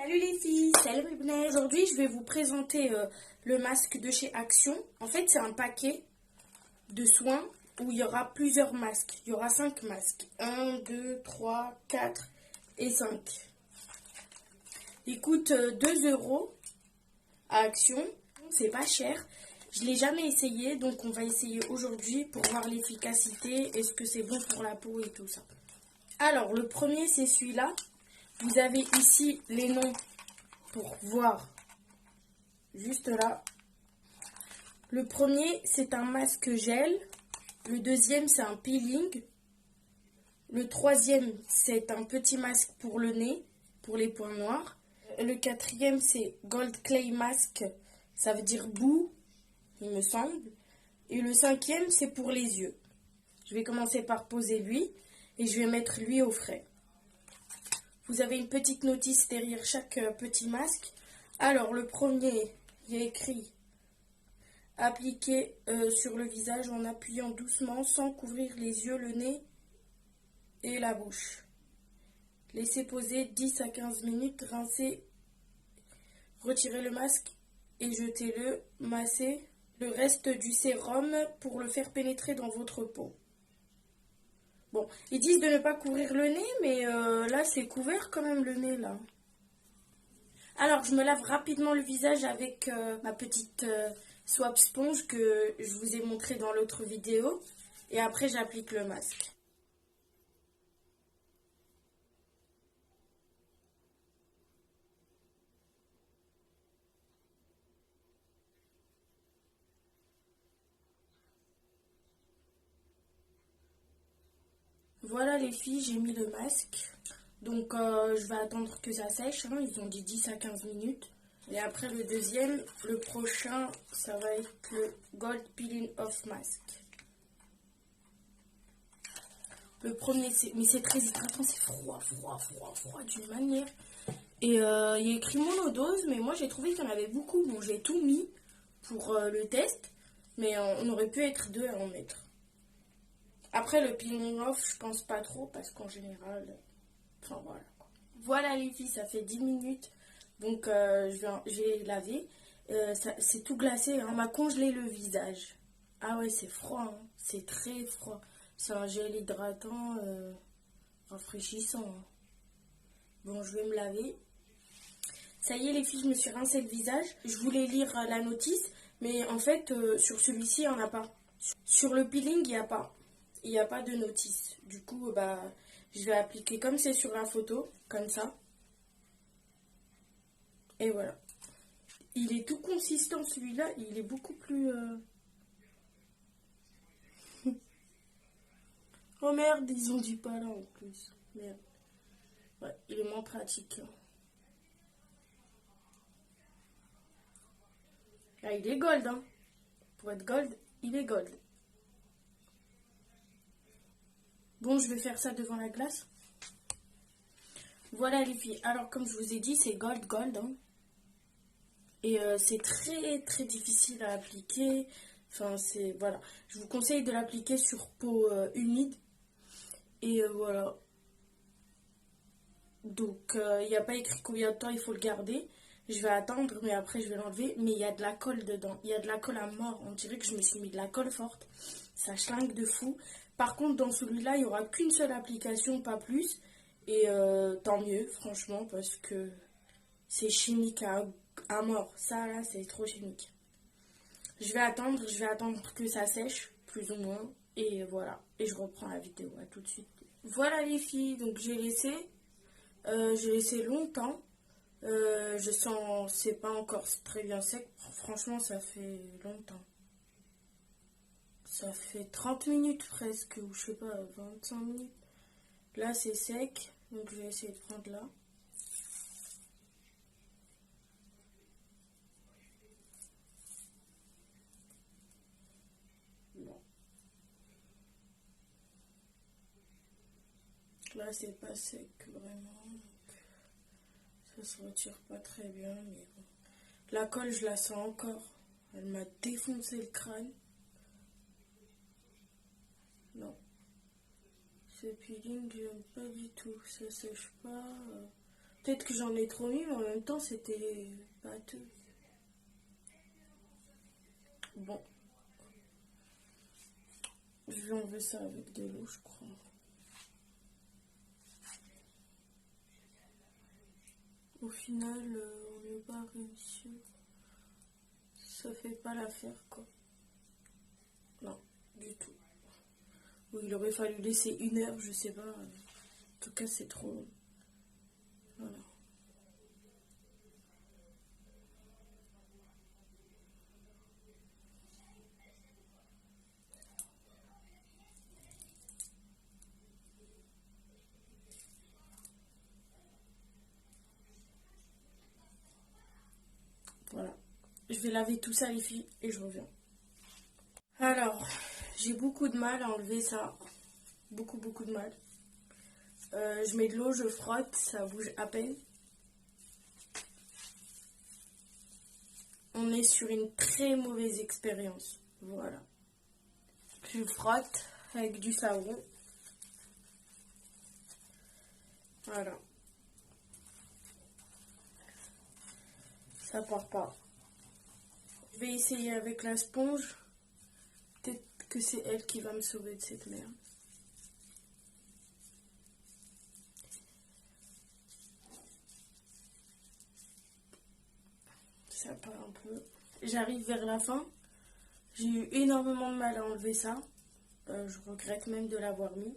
Salut les filles, salut mes bonnets. Aujourd'hui, je vais vous présenter le masque de chez Action. En fait, c'est un paquet de soins où il y aura plusieurs masques. Il y aura 5 masques. 1, 2, 3, 4 et 5. Il coûte 2 € à Action. C'est pas cher. Je l'ai jamais essayé, donc on va essayer aujourd'hui pour voir l'efficacité, est-ce que c'est bon pour la peau et tout ça. Alors, le premier, c'est celui-là. Vous avez ici les noms pour voir juste là. Le premier, c'est un masque gel. Le deuxième, c'est un peeling. Le troisième, c'est un petit masque pour le nez, pour les points noirs. Le quatrième, c'est Gold Clay Mask. Ça veut dire boue, il me semble. Et le cinquième, c'est pour les yeux. Je vais commencer par poser lui et je vais mettre lui au frais. Vous avez une petite notice derrière chaque petit masque. Alors, le premier, il y a écrit « Appliquer sur le visage en appuyant doucement sans couvrir les yeux, le nez et la bouche. Laissez poser 10 à 15 minutes, rincez, retirez le masque et jetez-le, massez le reste du sérum pour le faire pénétrer dans votre peau. » Bon, ils disent de ne pas couvrir le nez, mais là, c'est couvert quand même le nez, là. Alors, je me lave rapidement le visage avec ma petite swap sponge que je vous ai montré dans l'autre vidéo. Et après, j'applique le masque. Voilà les filles, j'ai mis le masque. Donc, je vais attendre que ça sèche. Hein. Ils ont dit 10 à 15 minutes. Et après, le deuxième, le prochain, ça va être le Gold Peeling Off Mask. Le premier, mais c'est très hydratant, c'est froid d'une manière. Et il y a écrit monodose, mais moi j'ai trouvé qu'il y en avait beaucoup. Bon, j'ai tout mis pour le test, mais on aurait pu être 2 à en mettre. Après, le peeling off, je pense pas trop, parce qu'en général, enfin voilà. Voilà les filles, ça fait 10 minutes, donc je vais laver. C'est tout glacé, on m'a congelé le visage. Ah ouais, c'est froid, hein. C'est très froid. C'est un gel hydratant rafraîchissant. Hein. Bon, je vais me laver. Ça y est les filles, je me suis rincé le visage. Je voulais lire la notice, mais en fait, sur celui-ci, il n'y en a pas. Sur le peeling, il n'y a pas. Il n'y a pas de notice. Du coup, je vais appliquer comme c'est sur la photo, comme ça. Et voilà. Il est tout consistant celui-là, il est beaucoup plus... Oh merde, ils ont du pas là en plus. Merde. Ouais, il est moins pratique. Ah, il est gold, hein. Pour être gold, il est gold. Bon, je vais faire ça devant la glace. Voilà les filles. Alors, comme je vous ai dit, c'est gold. Hein. Et c'est très difficile à appliquer. Enfin, c'est... Voilà. Je vous conseille de l'appliquer sur peau humide. Et voilà. Donc, il n'y a pas écrit combien de temps il faut le garder. Je vais attendre, mais après, je vais l'enlever. Mais il y a de la colle dedans. Il y a de la colle à mort. On dirait que je me suis mis de la colle forte. Ça schlingue de fou. Par contre, dans celui-là, il n'y aura qu'une seule application, pas plus. Et tant mieux, franchement, parce que c'est chimique à mort. Ça, là, c'est trop chimique. Je vais attendre que ça sèche, plus ou moins. Et voilà. Et je reprends la vidéo. À tout de suite. Voilà les filles, donc j'ai laissé longtemps. Je sens, c'est pas encore très bien sec. Franchement, ça fait longtemps. Ça fait 30 minutes presque, ou je sais pas, 25 minutes. Là, c'est sec, donc je vais essayer de prendre là. Bon. Là, c'est pas sec, vraiment. Ça se retire pas très bien, mais bon. La colle, je la sens encore. Elle m'a défoncé le crâne. Non. Ce peeling, j'aime pas du tout. Ça sèche pas. Peut-être que j'en ai trop mis, mais en même temps, c'était pâteux. Bon. Je vais enlever ça avec de l'eau, je crois. Au final, on n'est pas réussi. Ça fait pas l'affaire, quoi. Non, du tout. Ou il aurait fallu laisser 1 heure, je sais pas. En tout cas, c'est trop long. Voilà. Voilà. Je vais laver tout ça, les filles, et je reviens. Alors, j'ai beaucoup de mal à enlever ça. Beaucoup de mal. Je mets de l'eau, je frotte, ça bouge à peine. On est sur une très mauvaise expérience. Voilà. Je frotte avec du savon. Voilà. Ça part pas. Je vais essayer avec la sponge. Peut-être que c'est elle qui va me sauver de cette merde. Ça part un peu. J'arrive vers la fin. J'ai eu énormément de mal à enlever ça. Je regrette même de l'avoir mis.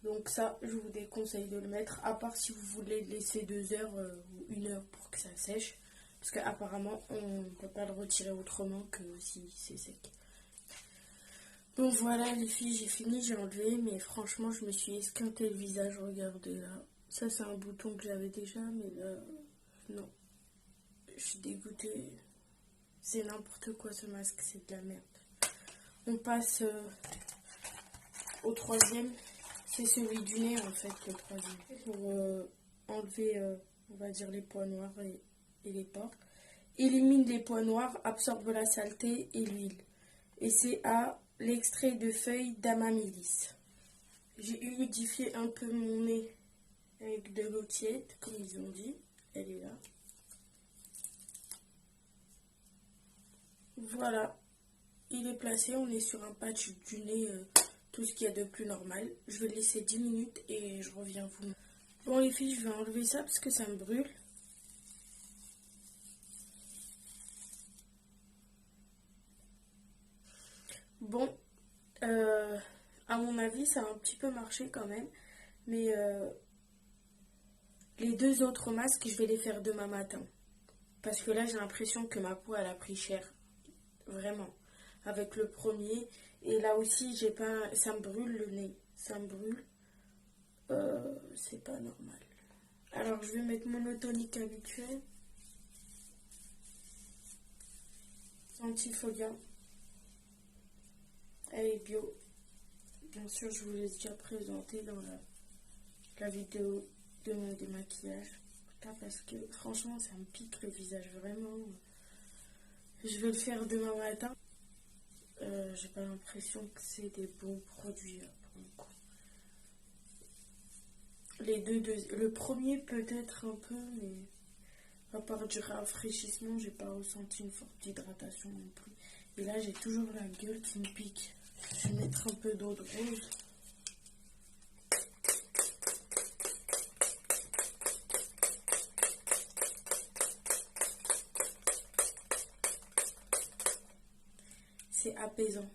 Donc ça, je vous déconseille de le mettre. À part si vous voulez le laisser 2 heures ou 1 heure pour que ça sèche. Parce qu'apparemment, on ne peut pas le retirer autrement que si c'est sec. Donc voilà les filles, j'ai fini, j'ai enlevé. Mais franchement, je me suis esquinté le visage. Regardez là. Ça, c'est un bouton que j'avais déjà. Mais là, non. Je suis dégoûtée. C'est n'importe quoi ce masque, c'est de la merde. On passe au troisième. C'est celui du nez en fait, le troisième. Pour enlever, on va dire, les points noirs et les pores. Élimine les points noirs, absorbe la saleté et l'huile. Et c'est à l'extrait de feuilles d'amamilis. J'ai humidifié un peu mon nez avec de l'eau tiède, comme ils ont dit. Elle est là. Voilà, il est placé, on est sur un patch du nez, tout ce qu'il y a de plus normal. Je vais laisser 10 minutes et je reviens vous. Bon les filles, je vais enlever ça parce que ça me brûle. Bon, à mon avis, ça a un petit peu marché quand même. Mais les 2 autres masques, je vais les faire demain matin. Parce que là, j'ai l'impression que ma peau, elle a pris cher. Vraiment. Avec le premier. Et là aussi, j'ai pas, ça me brûle le nez. Ça me brûle. C'est pas normal. Alors, je vais mettre mon eau tonique habituelle. Antifolia. Elle est bio. Bien sûr, je vous l'ai déjà présenté dans la vidéo de mon démaquillage. Parce que franchement, ça me pique le visage vraiment. Je vais le faire demain matin. J'ai pas l'impression que c'est des bons produits pour le coup. Le premier peut-être un peu, mais à part du rafraîchissement, j'ai pas ressenti une forte hydratation non plus. Et là, j'ai toujours la gueule qui me pique. Je vais mettre un peu d'eau de rose. C'est apaisant.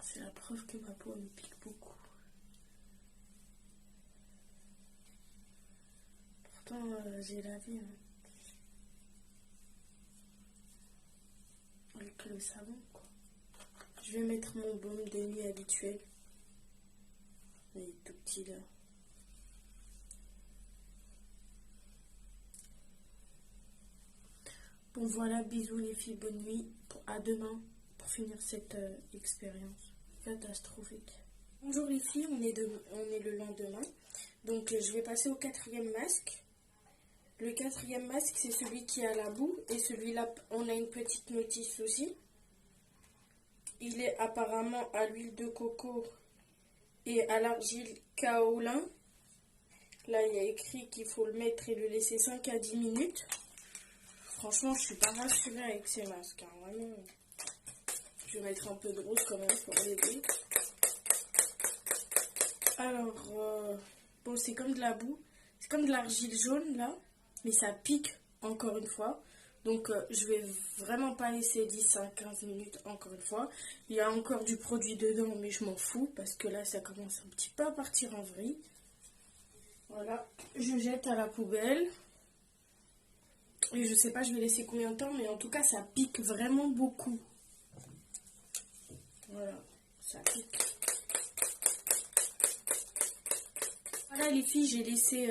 C'est la preuve que ma peau me pique beaucoup. Pourtant, j'ai lavé avec le savon, quoi. Je vais mettre mon baume de nuit habituel. Il est tout petit là. Bon voilà, bisous les filles, bonne nuit. À demain pour finir cette expérience catastrophique. Bonjour les filles, on est le lendemain. Donc je vais passer au 4e masque. Le quatrième masque, c'est celui qui a la boue. Et celui-là, on a une petite notice aussi. Il est apparemment à l'huile de coco et à l'argile kaolin. Là, il y a écrit qu'il faut le mettre et le laisser 5 à 10 minutes. Franchement, je suis pas rassurée avec ces masques. Hein. Vraiment. Je vais mettre un peu de rose quand même pour l'aider. Alors, bon, c'est comme de la boue. C'est comme de l'argile jaune, là. Mais ça pique, encore une fois. Donc, je vais vraiment pas laisser 10 à 15 minutes, encore une fois. Il y a encore du produit dedans, mais je m'en fous. Parce que là, ça commence un petit peu à partir en vrille. Voilà. Je jette à la poubelle. Et je sais pas, je vais laisser combien de temps. Mais en tout cas, ça pique vraiment beaucoup. Voilà. Ça pique. Voilà les filles, j'ai laissé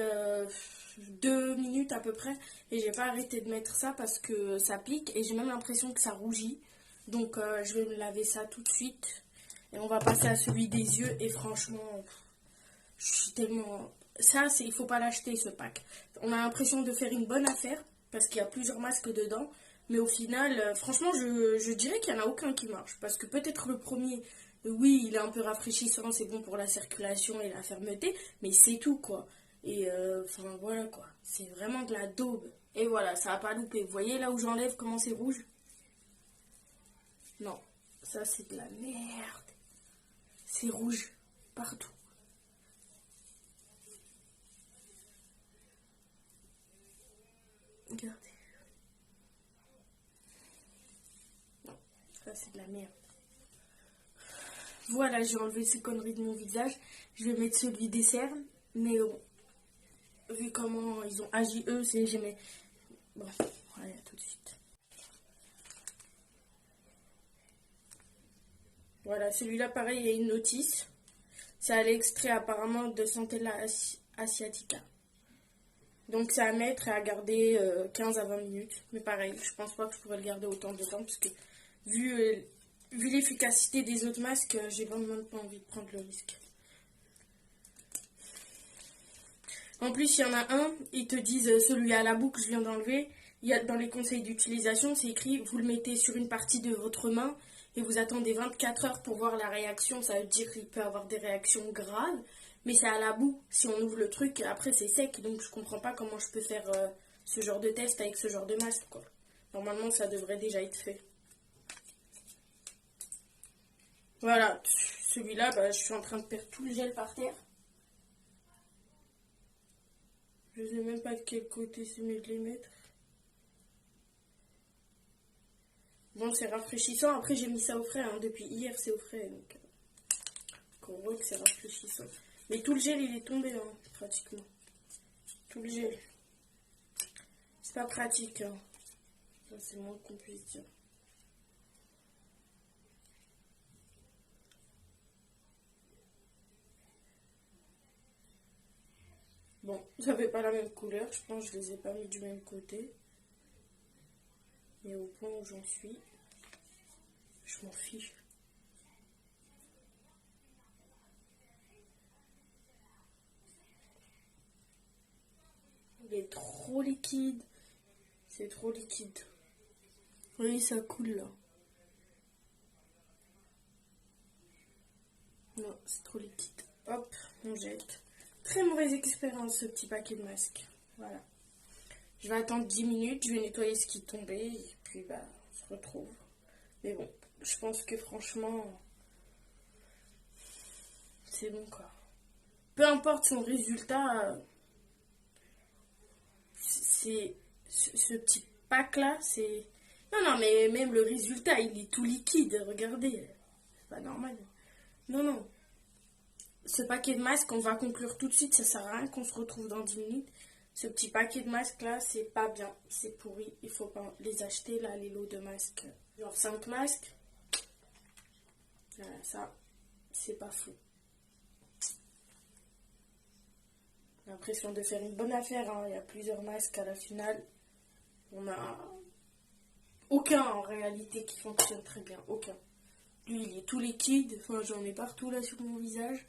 2 minutes à peu près et j'ai pas arrêté de mettre ça parce que ça pique et j'ai même l'impression que ça rougit. Donc je vais me laver ça tout de suite et on va passer à celui des yeux et franchement, je suis tellement... Ça, il faut pas l'acheter ce pack. On a l'impression de faire une bonne affaire parce qu'il y a plusieurs masques dedans. Mais au final, franchement, je dirais qu'il n'y en a aucun qui marche. Parce que peut-être le premier... Oui, il est un peu rafraîchissant, c'est bon pour la circulation et la fermeté, mais c'est tout, quoi. Et, enfin, voilà, quoi. C'est vraiment de la daube. Et voilà, ça va pas louper. Vous voyez là où j'enlève comment c'est rouge? Non, ça c'est de la merde. C'est rouge, partout. Regardez. Non, ça c'est de la merde. Voilà, j'ai enlevé ces conneries de mon visage. Je vais mettre celui des cernes. Mais bon, vu comment ils ont agi eux, c'est jamais... Bon, allez, à tout de suite. Voilà, celui-là, pareil, il y a une notice. C'est à l'extrait apparemment de Centella asiatica. Donc c'est à mettre et à garder 15 à 20 minutes. Mais pareil, je pense pas que je pourrais le garder autant de temps parce que vu l'efficacité des autres masques, j'ai vraiment pas envie de prendre le risque. En plus, il y en a un, ils te disent celui à la boue que je viens d'enlever. Il y a, dans les conseils d'utilisation, c'est écrit vous le mettez sur une partie de votre main et vous attendez 24 heures pour voir la réaction. Ça veut dire qu'il peut avoir des réactions graves, mais c'est à la boue. Si on ouvre le truc, après c'est sec, donc je comprends pas comment je peux faire ce genre de test avec ce genre de masque, quoi. Normalement, ça devrait déjà être fait. Voilà, celui-là, bah, je suis en train de perdre tout le gel par terre. Je sais même pas de quel côté c'est mieux de les mettre. Bon, c'est rafraîchissant. Après, j'ai mis ça au frais. Hein. Depuis hier, c'est au frais. Donc, on voit que c'est rafraîchissant. Mais tout le gel, il est tombé, hein, pratiquement. Tout le gel. C'est pas pratique. Hein. C'est moins qu'on puisse dire. Bon, ça fait pas la même couleur. Je pense que je les ai pas mis du même côté. Mais au point où j'en suis, je m'en fiche. Il est trop liquide. C'est trop liquide. Oui, ça coule là. Non, c'est trop liquide. Hop, on jette. Très mauvaise expérience ce petit paquet de masques. Voilà. Je vais attendre 10 minutes, je vais nettoyer ce qui est tombé et puis bah on se retrouve. Mais bon, je pense que franchement, c'est bon quoi. Peu importe son résultat, c'est ce petit pack là, c'est... Non, mais même le résultat, il est tout liquide, regardez. C'est pas normal. Non, non. Ce paquet de masques, on va conclure tout de suite, ça sert à rien qu'on se retrouve dans 10 minutes. Ce petit paquet de masques là, c'est pas bien, c'est pourri. Il faut pas les acheter là, les lots de masques. Genre 5 masques. Voilà, ça, c'est pas fou. L'impression de faire une bonne affaire, hein. Il y a plusieurs masques à la finale. On a aucun en réalité qui fonctionne très bien, aucun. Lui, il est tout liquide, enfin j'en ai partout là sur mon visage.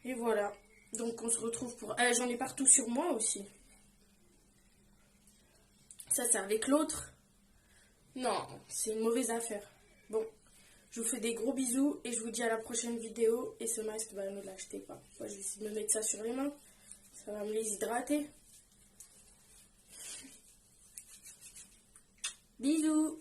Et voilà. Donc on se retrouve pour... j'en ai partout sur moi aussi. Ça, c'est avec l'autre. Non, c'est une mauvaise affaire. Bon, je vous fais des gros bisous et je vous dis à la prochaine vidéo. Et ce masque, bah, ne l'achetez pas. Moi, je vais essayer de me mettre ça sur les mains. Ça va me les hydrater. Bisous.